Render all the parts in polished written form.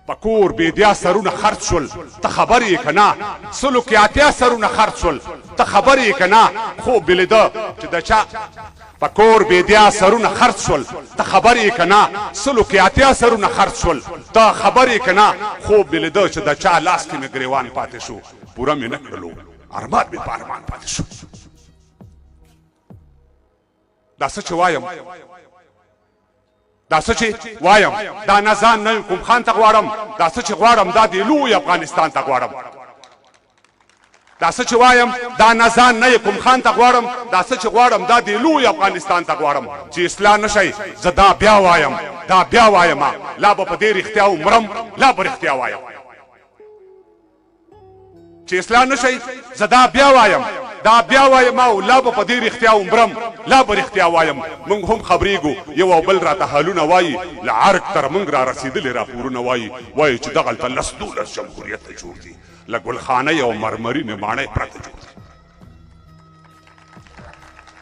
پکور بیدیا سرونه خرڅ شول ته خبر یې که نه سلو کې اتیا سرونه خرڅ شول ته خبر یې که نه خوب دې لیده چې د چا پکور بیدیا سرونه خرڅ شول ته خبر یې که نه سلو کې اتیا سرونه خرڅ شول ته خبر یې که نه خوب دې لیده چې د چا لاس کې مې ګریوان پاتې شو پوره مې نه کړلو ارمان مې په ارمان پاتې شو دا څه چې وایم دا څه چې وایم دا نه ځان نه کوم خان ته غواړم دا څه چې غواړم دا د لوی افغانستان ته غواړم دا څه چې وایم دا نه ځان نه کوم خان ته غواړم دا څه چې غواړم دا د لوی افغانستان ته غواړم چې اصلاح نشي زه دا بیا وایم لا به په دې رښتیا ومرم لا به رښتیا وایم چې اصلاح نشي زه دا بیا وایم او لا به په دې رښتیا ومرم لا به رښتیا وایم موږ هم خبرېږو یو او بل راته حالونه وایي له عرق تر موږ را رسېدلي راپورونه وایي چې دغلته 10 جمهوریت جوړ دي له ګلخانۍ او مرمرینې ماڼۍ پرته جوړ دي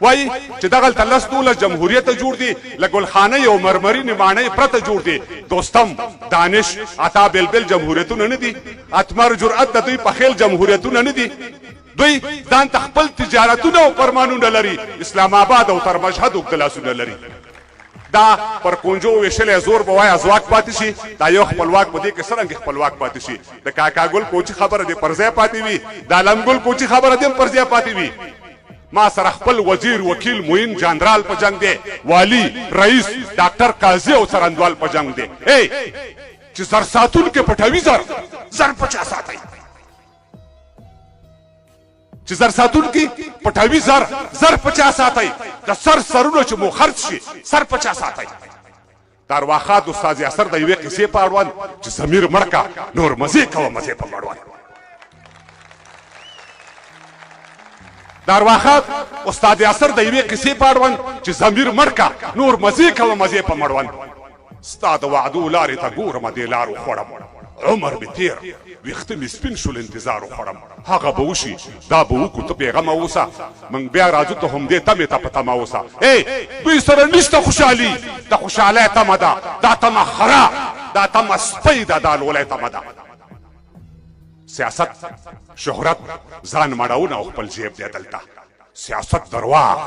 وایي چې دغلته 10 جمهوریت جوړ دي له ګلخانۍ او مرمرینې ماڼۍ پرته جوړ دي دوستم دانش عطا بلبل جمهوریتونه نه دي اتمر جرأت د دوی په خیل جمهوریتونه نه دي دوی ځان ته خپل تجارتونه او فرمانونه لري اسلام آباد او تر مشهد اوږده لاسونه لري دا پر کونجو ویشلی زور به وایه ځواک پاتې شي دا یو خپلواک په دې کې څرنګه خپلواک پاتې شي د کاکا ګل کوچي خبره دې پر ځای پاتې وي د علم ګل کوچي خبره دې هم پر ځای پاتې وي ما سره خپل وزیر وکیل معین جنرال په جنگ دی والی رئیس ډاکټر قاضي او څرنګوال په جنگ دی چې زر ساتونکي پټوي زر 50 ساتئ چې زر ساتونکي پټوي زر 50 ساتئ د سرونه چې مو خرڅ شي سر 50 ساتئ د ارواښاد استاد یاسر د یوې قصې په اړوند چې ضمیر مړ کا نور مزې کوه مزې په مړوند د ارواښاد استاد یاسر د یوې قصې په اړوند چې ضمیر مړ کا نور مزې کوه مزې په مړوند ستا د وعدو لارې ته ګورم دې لارو خوړم عمر مې تیر ویښته مې سپین شول انتظار وخوړم هغه به وشي دا به وکړو ته بېغمه اوسه موږ بیا راځو ته همدې تمې ته په تمه اوسه دوی سره نشته خوشحالي د خوشحالۍ تمه ده دا تمه خره دا تمه سپۍ ده دا لولی تمه ده سیاست شهرت ځان مړونه او خپل جیب دی دلته سیاست درواغ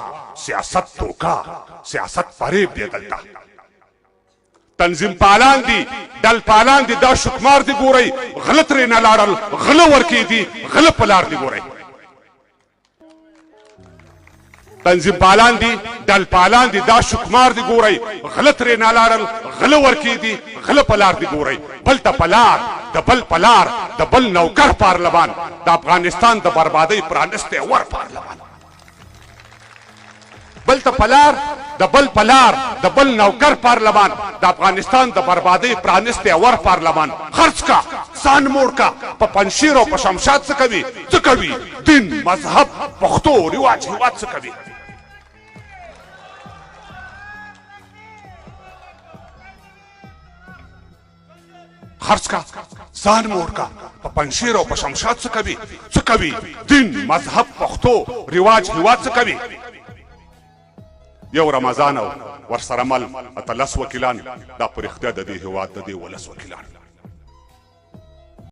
سیاست توکا سیاست فریب دی دلته تنظیم پالان دي ډل پالان دي دا شکمار دي ګورئ غله ترې نه لاړل غله ورکې دي غله په لار دي ګورئ تنظیم پالان دي ډل پالان دي دا شکمار دي ګورئ غله ترې نه لاړل غله ورکې دي غله په لار دي ګورئ بل ته په لار د بل په لار د بل نوکر پارلمان د افغانستان د بربادۍ پرانستی ور پارلمان بل ته پلار د بل پلار د بل نوکر پارلمان د افغانستان د بربادۍ پرانستی ور پارلمان خرڅ کا ځان موړ کا په پنشیر او په شمشاد څه کوي دین مذهب پښتو رواج هیواد څه کوي خرڅ کا ځان موړ کا په پنشیر او په شمشاد څه کوي دین مذهب پښتو رواج هیواد څه کوي یو رمضان او ورسره مل 13 وکیلان دا پر اختیار د دې هیواد د دې ولس وکیلان